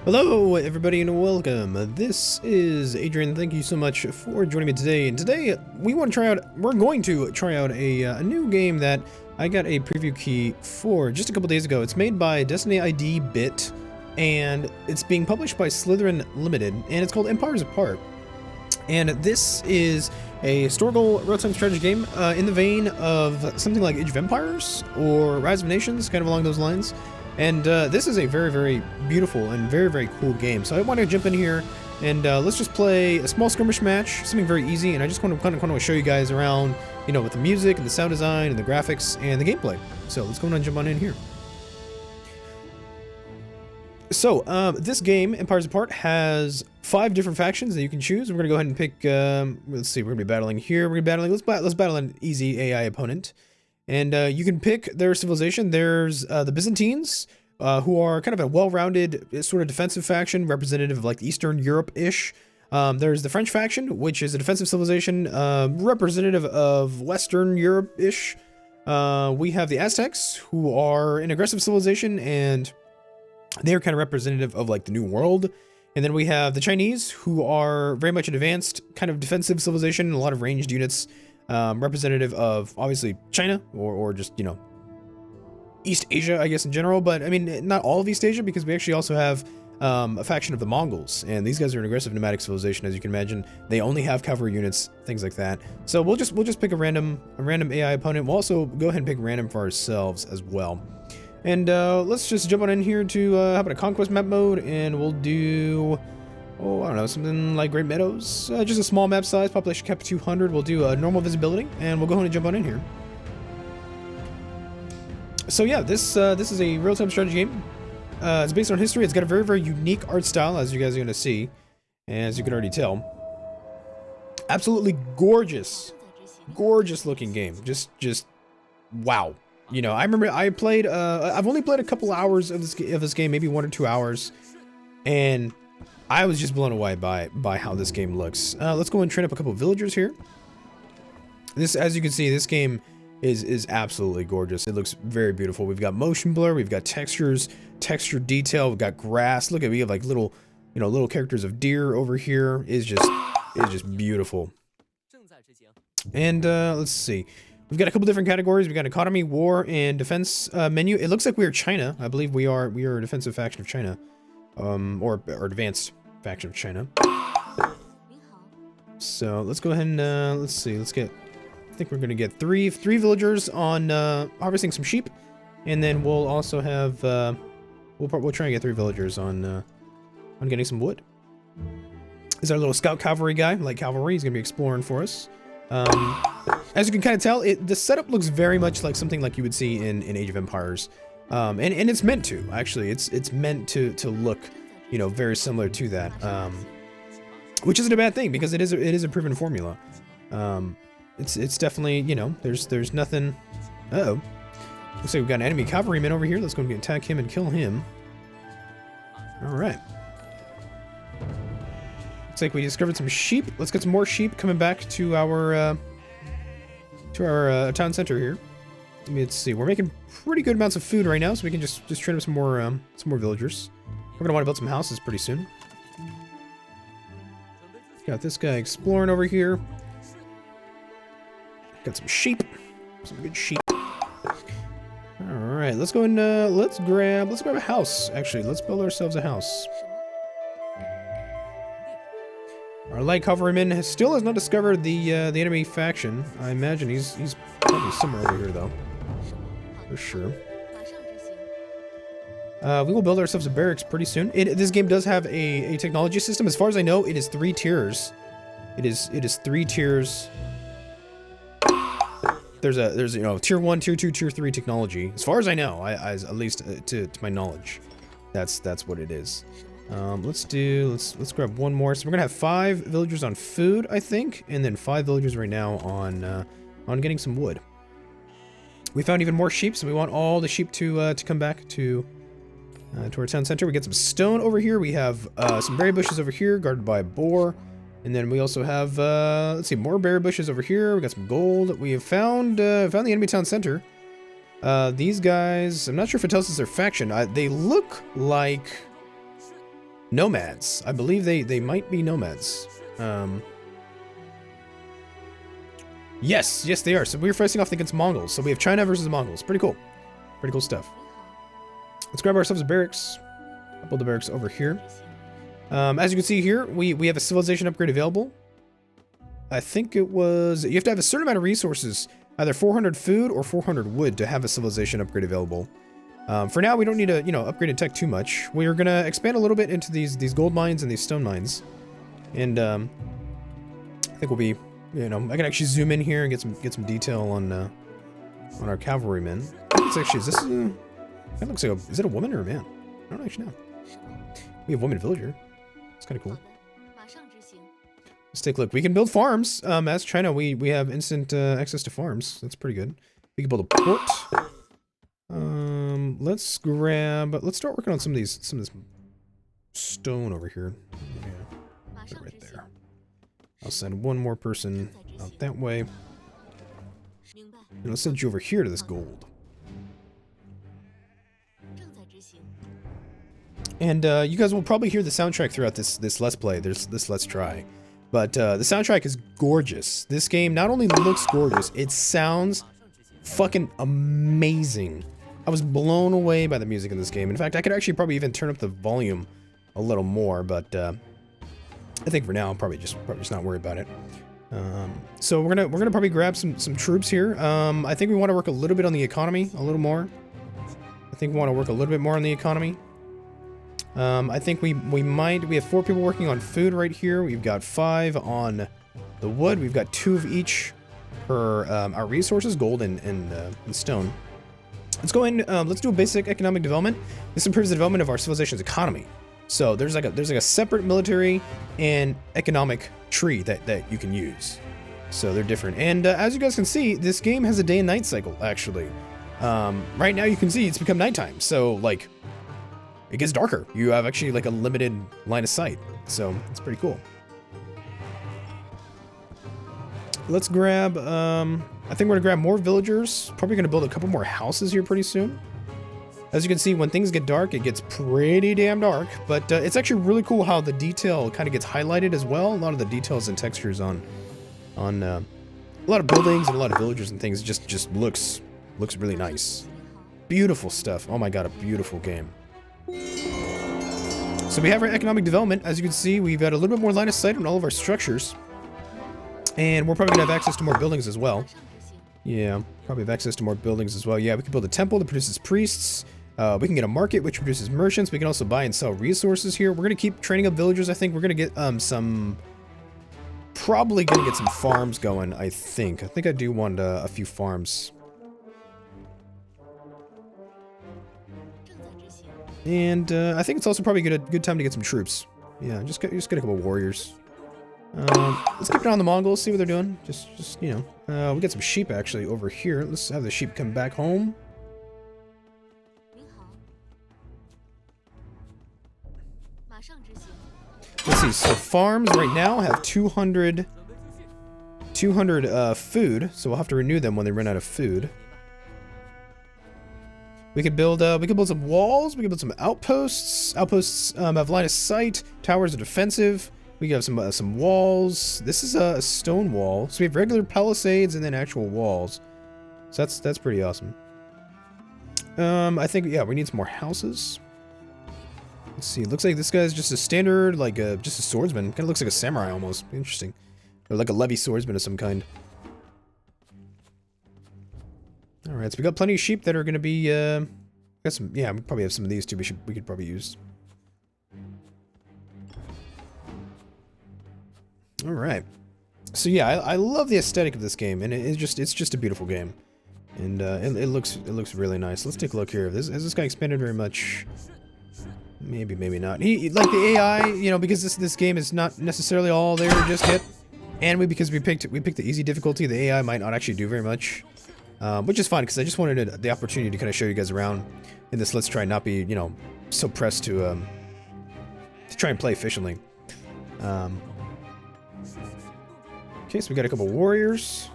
Hello everybody and welcome. This is Adrian. Thank you so much for joining me today. And today we're going to try out a new game that I got a preview key for just a couple days ago. It's made by Destiny ID Bit and it's being published by Slytherin Limited and it's called Empires Apart. And this is a historical real-time strategy game in the vein of something like Age of Empires or Rise of Nations, kind of along those lines. And this is a very, very beautiful and very, very cool game. So I want to jump in here and let's just play a small skirmish match, something very easy. And I just want to kind of show you guys around, you know, with the music and the sound design and the graphics and the gameplay. So let's go on and jump on in here. So this game, Empires Apart, has 5 different factions that you can choose. We're gonna go ahead and pick. Let's see, we're gonna be battling here. We're gonna be battling. Let's battle an easy AI opponent. And you can pick their civilization. There's the Byzantines, who are kind of a well-rounded sort of defensive faction, representative of like Eastern Europe-ish. There's the French faction, which is a defensive civilization, representative of Western Europe-ish. We have the Aztecs, who are an aggressive civilization, and they're kind of representative of like the New World. And then we have the Chinese, who are very much an advanced kind of defensive civilization, and a lot of ranged units. Representative of obviously China or just, you know, East Asia, I guess in general, but I mean, not all of East Asia, because we actually also have a faction of the Mongols, and these guys are an aggressive nomadic civilization, as you can imagine. They only have cavalry units, things like that. So we'll just pick a random AI opponent. We'll also go ahead and pick random for ourselves as well. And let's just jump on in here to how about a conquest map mode, and we'll do, oh, I don't know, something like Great Meadows. Just a small map size, population cap 200. We'll do a normal visibility, and we'll go ahead and jump on in here. So yeah, this is a real-time strategy game. It's based on history. It's got a very, very unique art style, as you guys are going to see, as you can already tell. Absolutely gorgeous, gorgeous looking game. Just wow. You know, I remember I played. I've only played a couple hours of this game, maybe 1 or 2 hours, and I was just blown away by how this game looks. Let's go and train up a couple of villagers here. This, as you can see, this game is absolutely gorgeous. It looks very beautiful. We've got motion blur, we've got textures, texture detail, we've got grass. Look at, we have like little, you know, little characters of deer over here. It's just beautiful. And let's see. We've got a couple different categories. We've got economy, war, and defense menu. It looks like we are China. I believe we are a defensive faction of China. Or advanced faction of China. So let's go ahead and let's see. Let's get. I think we're gonna get three villagers on harvesting some sheep, and then we'll also have we'll try and get 3 villagers on getting some wood. This is our little scout cavalry guy, like cavalry. He's gonna be exploring for us. As you can kind of tell, the setup looks very much like something like you would see in Age of Empires. And it's meant to, actually. It's meant to look, you know, very similar to that. Which isn't a bad thing, because it is a proven formula. It's definitely, you know, there's nothing. Uh-oh. Looks like we've got an enemy cavalryman over here. Let's go and attack him and kill him. Alright. Looks like we discovered some sheep. Let's get some more sheep coming back to our town center here. Let's see. We're making pretty good amounts of food right now, so we can just train up some more villagers. We're gonna want to build some houses pretty soon. Got this guy exploring over here. Got some sheep, some good sheep. All right, let's go and let's grab a house. Actually, let's build ourselves a house. Our light cavalryman still has not discovered the enemy faction. I imagine he's probably somewhere over here though. For sure. We will build ourselves a barracks pretty soon. This game does have a technology system. As far as I know, it is 3 tiers. It is 3 tiers. There's you know, tier 1, tier 2, tier 3 technology. As far as I know, at least to my knowledge, that's what it is. Let's grab one more. So we're gonna have 5 villagers on food, I think, and then 5 villagers right now on getting some wood. We found even more sheep, so we want all the sheep to come back to our town center. We get some stone over here. We have some berry bushes over here, guarded by a boar. And then we also have, let's see, more berry bushes over here. We got some gold. We have found the enemy town center. These guys, I'm not sure if it tells us their faction. They look like nomads. I believe they might be nomads. Yes, they are. So we're facing off against Mongols. So we have China versus Mongols. Pretty cool. Pretty cool stuff. Let's grab ourselves a barracks. I'll build the barracks over here. As you can see here, we have a civilization upgrade available. I think it was... You have to have a certain amount of resources, either 400 food or 400 wood to have a civilization upgrade available. For now, we don't need to, upgrade in tech too much. We're going to expand a little bit into these gold mines and these stone mines. And I think we'll be, I can actually zoom in here and get some detail on our cavalrymen. It's actually, is this that looks like is it a woman or a man? I don't actually know. We have a woman villager. It's kind of cool. Let's take a look. We can build farms. As China, we have instant access to farms. That's pretty good. We can build a port. Let's start working on some of this stone over here. Yeah, right there. I'll send one more person out that way. And I'll send you over here to this gold. And you guys will probably hear the soundtrack throughout this Let's Play. There's this Let's Try. But the soundtrack is gorgeous. This game not only looks gorgeous, it sounds fucking amazing. I was blown away by the music in this game. In fact, I could actually probably even turn up the volume a little more, but I think for now I'm probably just not worried about it. So we're gonna probably grab some troops here. I think we want to work a little bit on the economy, a little more. I think we want to work a little bit more on the economy. I think we have 4 people working on food right here. We've got 5 on the wood. We've got 2 of each per our resources, gold and stone. Let's go in. Let's do a basic economic development. This improves the development of our civilization's economy. So there's like a separate military and economic tree that you can use. So they're different. And as you guys can see, this game has a day and night cycle actually. Right now you can see it's become nighttime. So like it gets darker. You have actually like a limited line of sight. So it's pretty cool. Let's grab, I think we're gonna grab more villagers. Probably gonna build a couple more houses here pretty soon. As you can see, when things get dark, it gets pretty damn dark. But it's actually really cool how the detail kind of gets highlighted as well. A lot of the details and textures on a lot of buildings and a lot of villagers and things just looks really nice. Beautiful stuff. Oh my god, a beautiful game. So we have our economic development. As you can see, we've got a little bit more line of sight on all of our structures. And we're probably going to have access to more buildings as well. Yeah, probably have access to more buildings as well. Yeah, we can build a temple that produces priests. We can get a market which produces merchants. We can also buy and sell resources here. We're going to keep training up villagers. I think we're going to get probably going to get some farms going, I think. I do want a few farms. And I think it's also probably a good time to get some troops. Yeah, just get a couple warriors. Let's keep an eye on the Mongols, see what they're doing. Just we got some sheep actually over here. Let's have the sheep come back home. Let's see, so farms right now have 200 food, so we'll have to renew them when they run out of food. We could build some walls, we could build some outposts. Outposts have line of sight, towers are defensive. We have some walls. This is a stone wall. So we have regular palisades and then actual walls. So that's pretty awesome. I think, yeah, we need some more houses. Let's see. It looks like this guy's just a standard, like just a swordsman. Kind of looks like a samurai almost. Interesting. Or like a levy swordsman of some kind. All right, so we got plenty of sheep that are going to be. Got some. Yeah, we probably have some of these too. We could probably use. All right, so yeah, I love the aesthetic of this game, and it's just a beautiful game, and it looks really nice. Let's take a look here. Has this guy expanded very much? Maybe not. He like the AI, because this game is not necessarily all there just yet, and because we picked the easy difficulty, the AI might not actually do very much, which is fine because I just wanted the opportunity to kind of show you guys around in this. Let's try not be so pressed to try and play efficiently. Okay, so we got a couple warriors.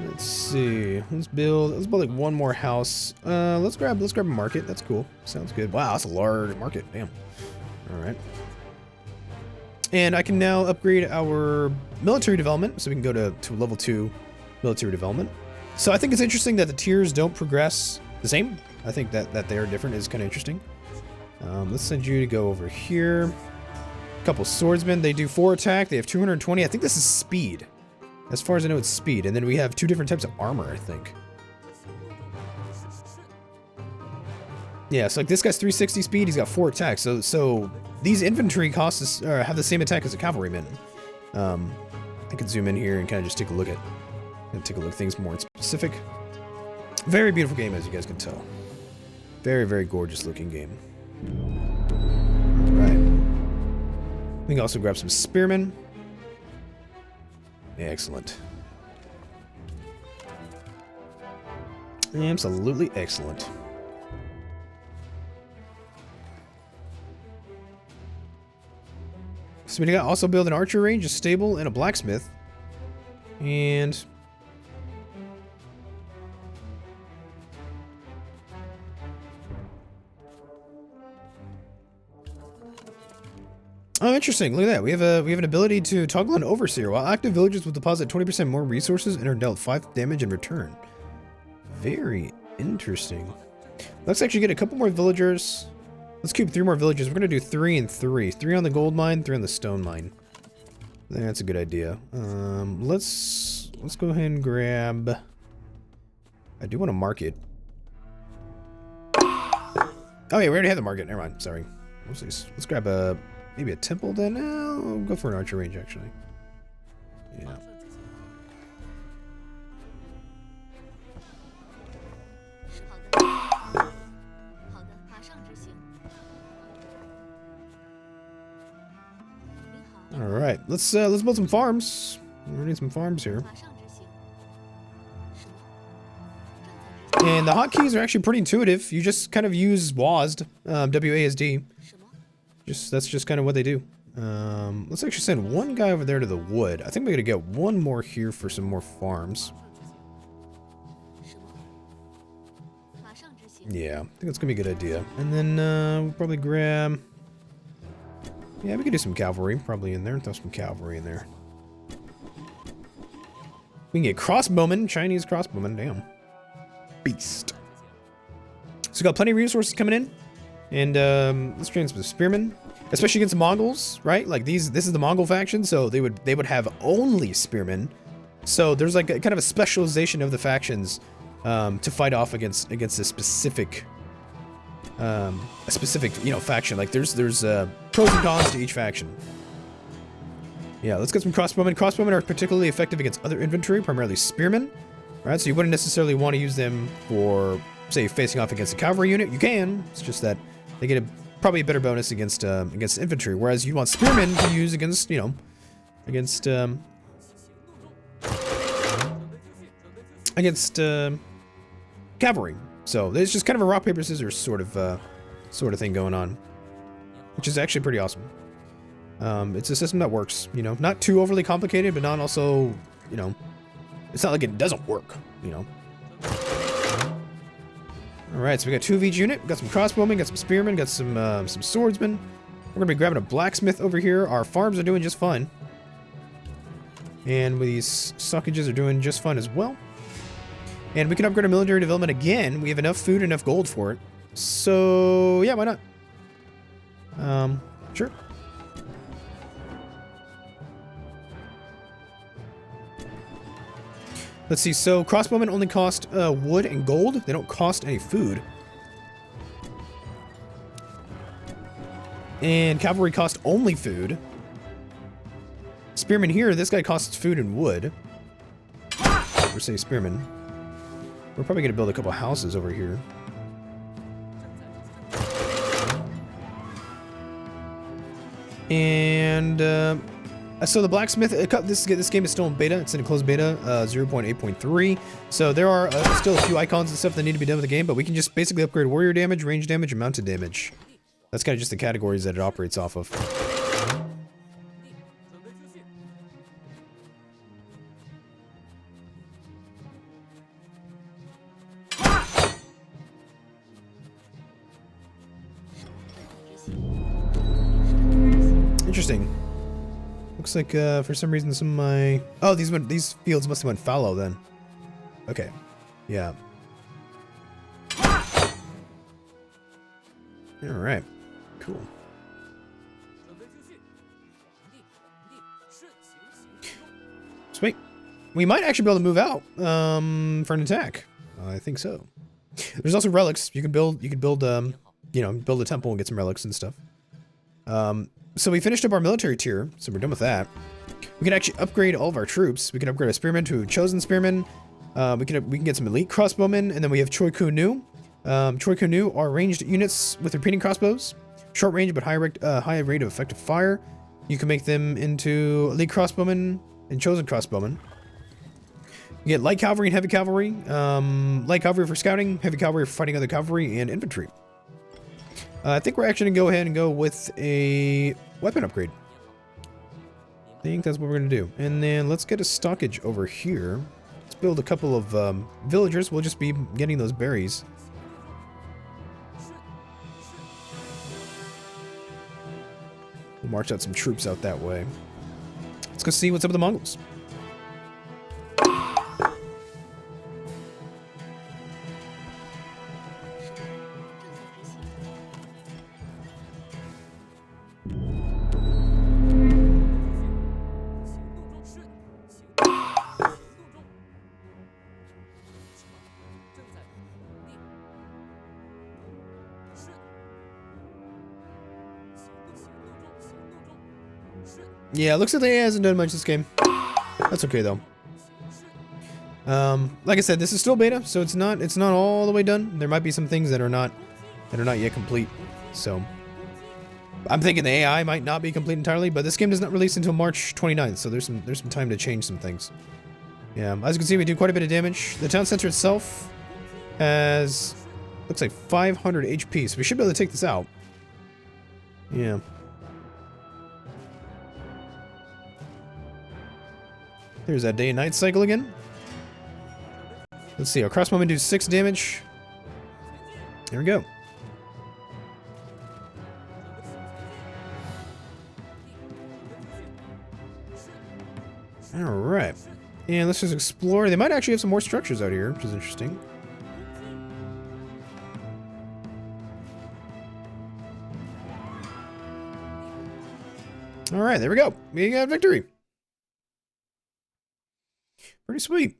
Let's see. Let's build like one more house. Let's grab a market. That's cool. Sounds good. Wow, that's a large market. Damn. All right. And I can now upgrade our military development, so we can go to level 2 military development. So I think it's interesting that the tiers don't progress the same. I think that they're different is kind of interesting. Let's send you to go over here. A couple swordsmen. They do 4 attack. They have 220. I think this is speed. As far as I know, it's speed. And then we have 2 different types of armor, I think. Yeah, so like this guy's 360 speed. He's got 4 attacks. So these infantry costs us, have the same attack as a cavalryman. I can zoom in here and kind of just take a look at things more specific. Very beautiful game, as you guys can tell. Very, very gorgeous looking game. All right. We can also grab some spearmen. Excellent. Absolutely excellent. So we got also build an archer range, a stable, and a blacksmith. And oh, interesting. Look at that. We have an ability to toggle an overseer. While active, villagers will deposit 20% more resources and are dealt 5 damage in return. Very interesting. Let's actually get a couple more villagers. Let's keep 3 more villagers. We're gonna do 3 and 3. 3 on the gold mine, 3 on the stone mine. That's a good idea. Let's go ahead and grab. I do want to market. Oh yeah, we already had the market. Never mind. Sorry. Let's grab maybe a temple then. I'll go for an archer range actually. Yeah. All right, let's build some farms. We need some farms here. And the hotkeys are actually pretty intuitive. You just kind of use WASD, WASD. That's just kind of what they do. Let's actually send one guy over there to the wood. I think we're gonna get one more here for some more farms. Yeah, I think that's gonna be a good idea. And then we'll probably grab. Yeah, we could do some cavalry probably in there. Throw some cavalry in there. We can get crossbowmen, Chinese crossbowmen. Damn, beast. So we got plenty of resources coming in. And let's train some spearmen, especially against the Mongols, right? Like this is the Mongol faction, so they would have only spearmen. So there's like a kind of a specialization of the factions to fight off against a specific faction. Like there's pros and cons to each faction. Yeah, let's get some crossbowmen. Crossbowmen are particularly effective against other infantry, primarily spearmen. Right, so you wouldn't necessarily want to use them for, say, facing off against a cavalry unit. You can. It's just that they get probably a better bonus against infantry, whereas you want spearmen to use against cavalry. So there's just kind of a rock paper scissors sort of thing going on, which is actually pretty awesome. It's a system that works, you know, not too overly complicated, but not also, you know, it's not like it doesn't work, you know. All right, so we got 2 of each unit. We got some crossbowmen, got some spearmen, got some swordsmen. We're gonna be grabbing a blacksmith over here. Our farms are doing just fine, and these stockages are doing just fine as well. And we can upgrade our military development again. We have enough food, enough gold for it. So yeah, why not? Sure. Let's see, so crossbowmen only cost wood and gold. They don't cost any food. And cavalry cost only food. Spearmen here, this guy costs food and wood. Or say spearmen. We're probably gonna build a couple houses over here. And so the blacksmith, this game is still in beta. It's in a closed beta, 0.8.3. So there are still a few icons and stuff that need to be done with the game, but we can just basically upgrade warrior damage, range damage, and mounted damage. That's kind of just the categories that it operates off of. interesting. Looks like for some reason some of my... Oh, these fields must have went fallow then. Okay. Yeah. Alright. Cool. Sweet. We might actually be able to move out for an attack. I think so. There's also relics. You could build you know, build a temple and get some relics and stuff. So we finished up our military tier, so we're done with that. We can actually upgrade all of our troops. We can upgrade a spearman to a chosen spearman. We can get some elite crossbowmen, and then we have Choi Ku-Nu. Choi Ku-Nu are ranged units with repeating crossbows. Short range, but high rate of effective fire. You can make them into elite crossbowmen and chosen crossbowmen. You get light cavalry and heavy cavalry. Light cavalry for scouting, heavy cavalry for fighting other cavalry, and infantry. I think we're actually going to go ahead and go with a weapon upgrade. I think that's what we're going to do. And then let's get a stockage over here. Let's build a couple of villagers. We'll just be getting those berries. We'll march out some troops out that way. Let's go see what's up with the Mongols. Yeah, it looks like the AI hasn't done much this game. That's okay though. Like I said, this is still beta, so it's not all the way done. There might be some things that are not yet complete. So I'm thinking the AI might not be complete entirely, but this game does not release until March 29th, so there's some time to change some things. Yeah, as you can see, we do quite a bit of damage. The town center itself has looks like 500 HP, so we should be able to take this out. Yeah. There's that day and night cycle again. Let's see, our crossbowmen do 6 damage. There we go. Alright. And let's just explore. They might actually have some more structures out here, which is interesting. Alright, there we go. We got victory. Pretty sweet.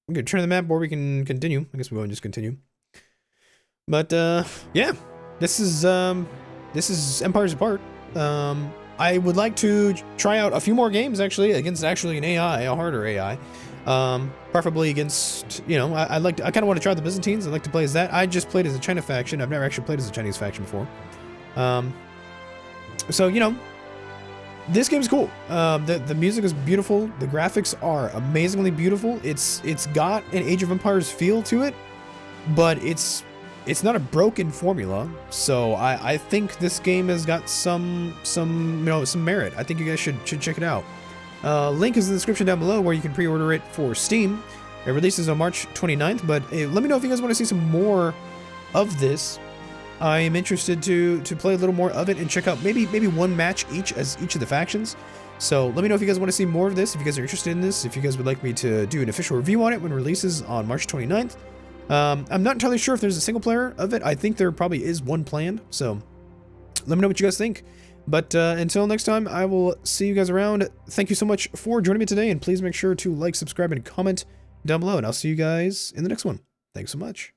We can turn the map or we can continue. I guess we'll just continue. But yeah, this is Empires Apart. I would like to try out a few more games actually against an AI, a harder AI. Preferably against, you know, I kind of want to try the Byzantines. I'd like to play as that. I just played as a China faction. I've never actually played as a Chinese faction before. So, you know, this game's cool. The music is beautiful. The graphics are amazingly beautiful. It's got an Age of Empires feel to it, but it's not a broken formula. So I think this game has got some merit. I think you guys should check it out. Link is in the description down below where you can pre-order it for Steam. It releases on March 29th, but let me know if you guys want to see some more of this. I am interested to play a little more of it and check out maybe one match each of the factions. So let me know if you guys want to see more of this, if you guys are interested in this, if you guys would like me to do an official review on it when it releases on March 29th. I'm not entirely sure if there's a single player of it. I think there probably is one planned, so let me know what you guys think. But until next time, I will see you guys around. Thank you so much for joining me today, and please make sure to like, subscribe, and comment down below, and I'll see you guys in the next one. Thanks so much.